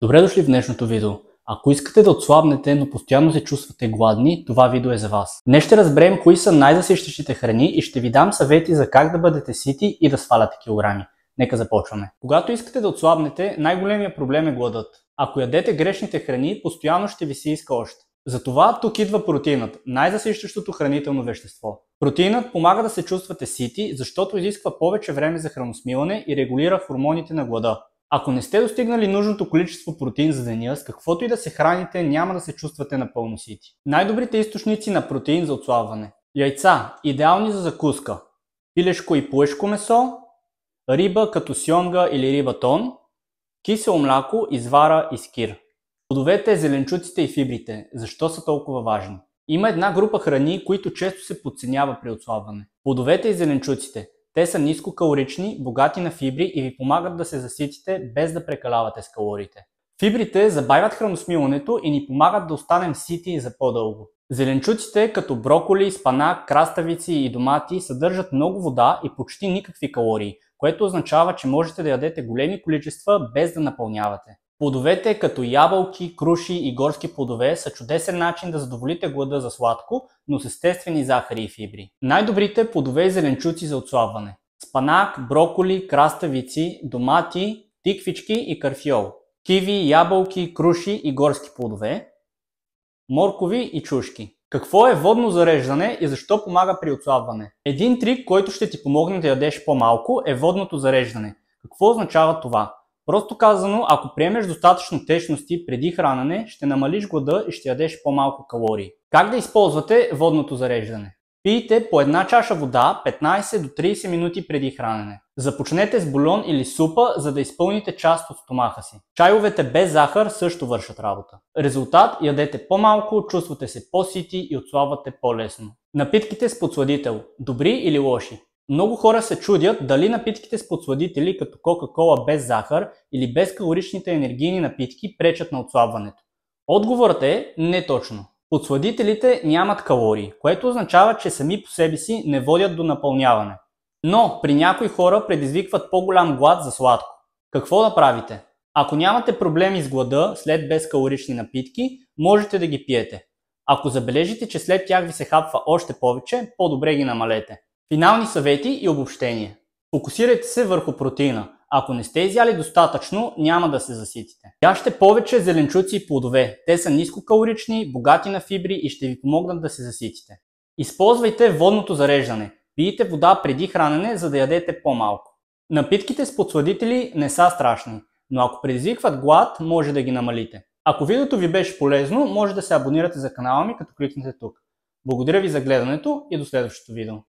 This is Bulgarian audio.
Добре дошли в днешното видео. Ако искате да отслабнете, но постоянно се чувствате гладни, това видео е за вас. Днес ще разберем кои са най-засищащите храни и ще ви дам съвети за как да бъдете сити и да сваляте килограми. Нека започваме. Когато искате да отслабнете, най-големият проблем е гладът. Ако ядете грешните храни, постоянно ще ви се иска още. Затова тук идва протеинът, най-засищащото хранително вещество. Протеинът помага да се чувствате сити, защото изисква повече време за храносмилане и регулира хормоните на глада. Ако не сте достигнали нужното количество протеин за деня, с каквото и да се храните, няма да се чувствате напълно сити. Най-добрите източници на протеин за отслабване: яйца, идеални за закуска, пилешко и пуешко месо, риба като сьомга или риба тон, кисело мляко, извара и скир. Плодовете, зеленчуците и фибрите. Защо са толкова важни? Има една група храни, които често се подценява при отслабване. Плодовете и зеленчуците. Те са нискокалорични, богати на фибри и ви помагат да се заситите без да прекалявате с калориите. Фибрите забавят храносмилането и ни помагат да останем сити за по-дълго. Зеленчуците като броколи, спанак, краставици и домати съдържат много вода и почти никакви калории, което означава, че можете да ядете големи количества без да напълнявате. Плодовете като ябълки, круши и горски плодове са чудесен начин да задоволите глада за сладко, но с естествени захари и фибри. Най-добрите плодове и зеленчуци за отслабване: спанак, броколи, краставици, домати, тиквички и карфиол, киви, ябълки, круши и горски плодове, моркови и чушки. Какво е водно зареждане и защо помага при отслабване? Един трик, който ще ти помогне да ядеш по-малко, е водното зареждане. Какво означава това? Просто казано, ако приемеш достатъчно течности преди хранене, ще намалиш глада и ще ядеш по-малко калории. Как да използвате водното зареждане? Пийте по една чаша вода 15 до 30 минути преди хранене. Започнете с бульон или супа, за да изпълните част от стомаха си. Чайовете без захар също вършат работа. Резултат: ядете по-малко, чувствате се по-сити и отслабвате по-лесно. Напитките с подсладител. Добри или лоши? Много хора се чудят дали напитките с подсладители като Кока-кола без захар или безкалоричните енергийни напитки пречат на отслабването. Отговорът е не точно. Подсладителите нямат калории, което означава, че сами по себе си не водят до напълняване. Но при някои хора предизвикват по-голям глад за сладко. Какво да правите? Ако нямате проблеми с глада след безкалорични напитки, можете да ги пиете. Ако забележите, че след тях ви се хапва още повече, по-добре ги намалете. Финални съвети и обобщение. Фокусирайте се върху протеина. Ако не сте изяли достатъчно, няма да се заситите. Яжте повече зеленчуци и плодове. Те са нискокалорични, богати на фибри и ще ви помогнат да се заситите. Използвайте водното зареждане. Пийте вода преди хранене, за да ядете по-малко. Напитките с подсладители не са страшни, но ако предизвикват глад, може да ги намалите. Ако видеото ви беше полезно, може да се абонирате за канала ми, като кликнете тук. Благодаря ви за гледането и до следващото видео.